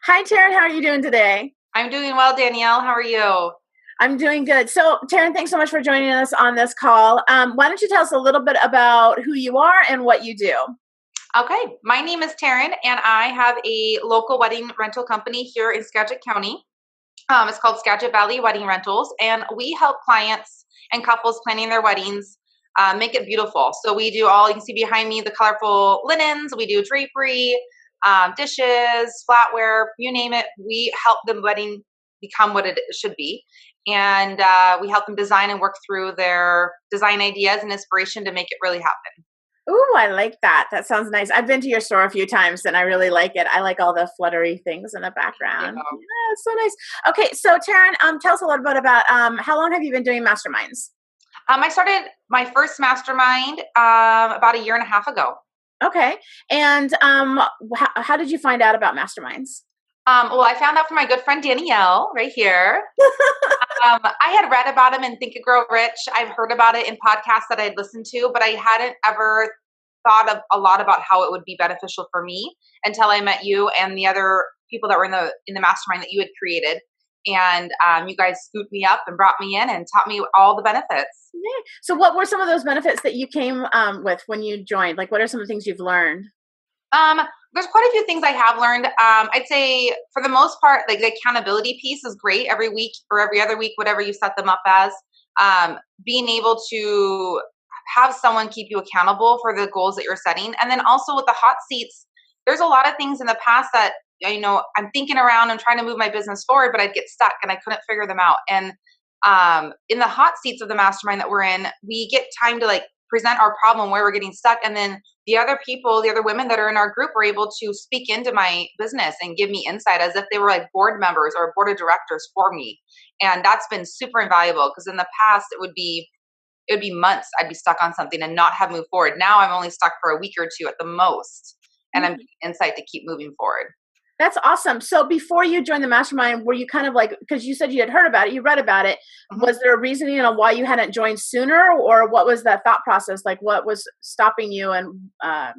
Hi, Tayrn. How are you doing today? I'm doing well, Danielle. How are you? I'm doing good. So, Tayrn, thanks so much for joining us on this call. Why don't you tell us a little bit about who you are and what you do? Okay, my name is Tayrn, and I have a local wedding rental company here in Skagit County. It's called Skagit Valley Wedding Rentals, and we help clients and couples planning their weddings make it beautiful. So we do all, you can see behind me, the colorful linens. We do drapery, dishes, flatware, you name it. We help the wedding become what it should be. And we help them design and work through their design ideas and inspiration to make it really happen. Ooh, I like that. That sounds nice. I've been to your store a few times and I really like it. I like all the fluttery things in the Yeah. background. Yeah, it's so nice. Okay, so Tayrn, tell us a little bit about how long have you been doing masterminds? I started my first mastermind about a year and a half ago. Okay, and how did you find out about masterminds? Well, I found out from my good friend Danielle right here. I had read about him in Think and Grow Rich. I've heard about it in podcasts that I'd listened to, but I hadn't ever thought of a lot about how it would be beneficial for me until I met you and the other people that were in the mastermind that you had created. And you guys scooped me up and brought me in and taught me all the benefits. Yeah. So, what were some of those benefits that you came with when you joined? Like, what are some of the things you've learned? Um, there's quite a few things I have learned. I'd say for the most part, like the accountability piece is great every week or every other week, whatever you set them up as. Being able to have someone keep you accountable for the goals that you're setting. And then also with the hot seats, there's a lot of things in the past that, I'm thinking around and trying to move my business forward, but I'd get stuck and I couldn't figure them out. And in the hot seats of the mastermind that we're in, we get time to like present our problem where we're getting stuck. And then the other people, the other women that are in our group are able to speak into my business and give me insight as if they were like board members or board of directors for me. And that's been super invaluable because in the past it would be months I'd be stuck on something and not have moved forward. Now I'm only stuck for a week or two at the most. And I'm getting insight to keep moving forward. That's awesome. So before you joined the mastermind, were you kind of like, because you said you had heard about it, you read about it. Mhm. Was there a reasoning on why you hadn't joined sooner, or what was that thought process? Like, what was stopping you? And Um,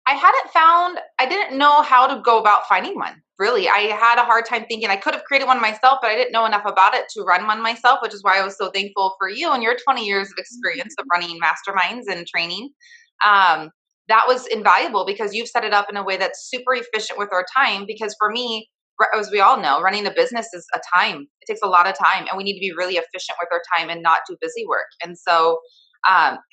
I didn't know how to go about finding one. Really, I had a hard time thinking I could have created one myself, but I didn't know enough about it to run one myself, which is why I was so thankful for you and your 20 years of experience of running masterminds and training. Um, that was invaluable because you've set it up in a way that's super efficient with our time. Because for me, as we all know, running a business is a time. It takes a lot of time, and we need to be really efficient with our time and not do busy work. And so,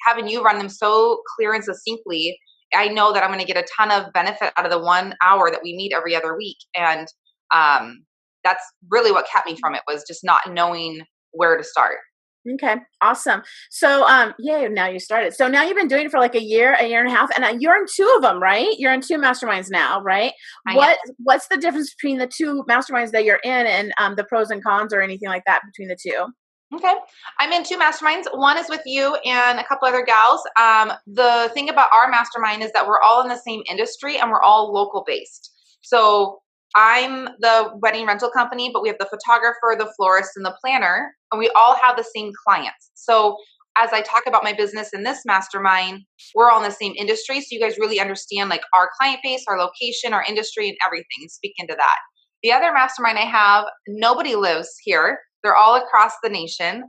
having you run them so clear and succinctly, I know that I'm going to get a ton of benefit out of the 1 hour that we meet every other week. And um, that's really what kept me from it was just not knowing where to start. okay, awesome. So, yeah, now you started. So now you've been doing it for like a year and a half, and you're in two of them, right? You're in two masterminds now, right? I am. What's the difference between the two masterminds that you're in, and the pros and cons, or anything like that between the two? Okay. I'm in two masterminds. One is with you and a couple other gals. The thing about our mastermind is that we're all in the same industry and we're all local based. So I'm the wedding rental company, but we have the photographer, the florist, and the planner, and we all have the same clients. So as I talk about my business in this mastermind, we're all in the same industry. So you guys really understand like our client base, our location, our industry, and everything, and speak into that. The other mastermind I have, nobody lives here. They're all across the nation.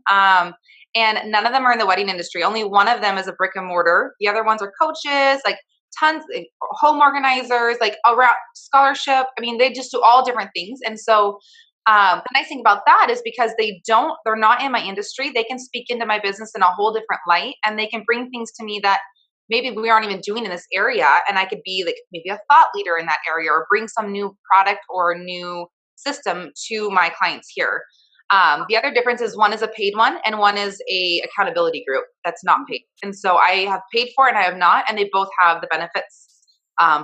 And none of them are in the wedding industry. Only one of them is a brick and mortar. The other ones are coaches, like tons, home organizers, like around scholarship. I mean, they just do all different things. And so the nice thing about that is because they're not in my industry, they can speak into my business in a whole different light and they can bring things to me that maybe we aren't even doing in this area. And I could be like maybe a thought leader in that area or bring some new product or new system to my clients here. The other difference is one is a paid one and one is a accountability group that's not paid. And so I have paid for it and I have not, and they both have the benefits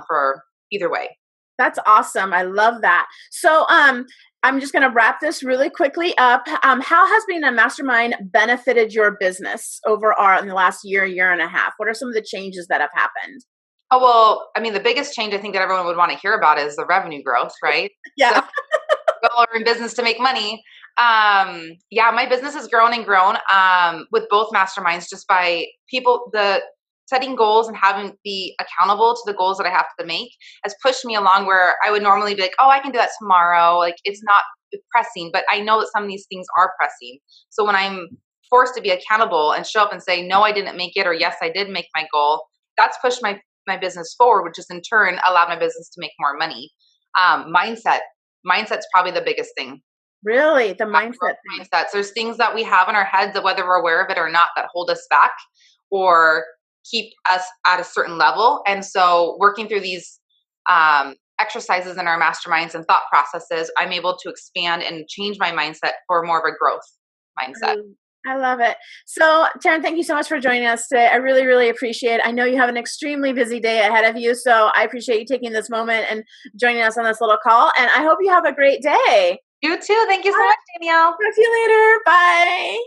for either way. That's awesome. I love that. So, I'm just going to wrap this really quickly up. How has being a mastermind benefited your business overall in the last year, year and a half? What are some of the changes that have happened? Oh, well, I mean, the biggest change I think that everyone would want to hear about is the revenue growth, right? So Yeah. we all are in business to make money. Yeah, my business has grown and grown with both masterminds just by people. setting goals and having be accountable to the goals that I have to make has pushed me along where I would normally be like, oh, I can do that tomorrow. Like it's not pressing, but I know that some of these things are pressing. So when I'm forced to be accountable and show up and say, no, I didn't make it, or yes, I did make my goal, that's pushed my business forward, which has in turn allowed my business to make more money. Mindset's probably the biggest thing. Really, the mindset thing. Mindsets. There's things that we have in our heads that whether we're aware of it or not that hold us back or keep us at a certain level. And so working through these exercises in our masterminds and thought processes, I'm able to expand and change my mindset for more of a growth mindset. I love it. So, Tayrn, thank you so much for joining us today. I really, really appreciate it. I know you have an extremely busy day ahead of you, so I appreciate you taking this moment and joining us on this little call. And I hope you have a great day. You too. Thank you so much, Danielle. Talk to you later. Bye.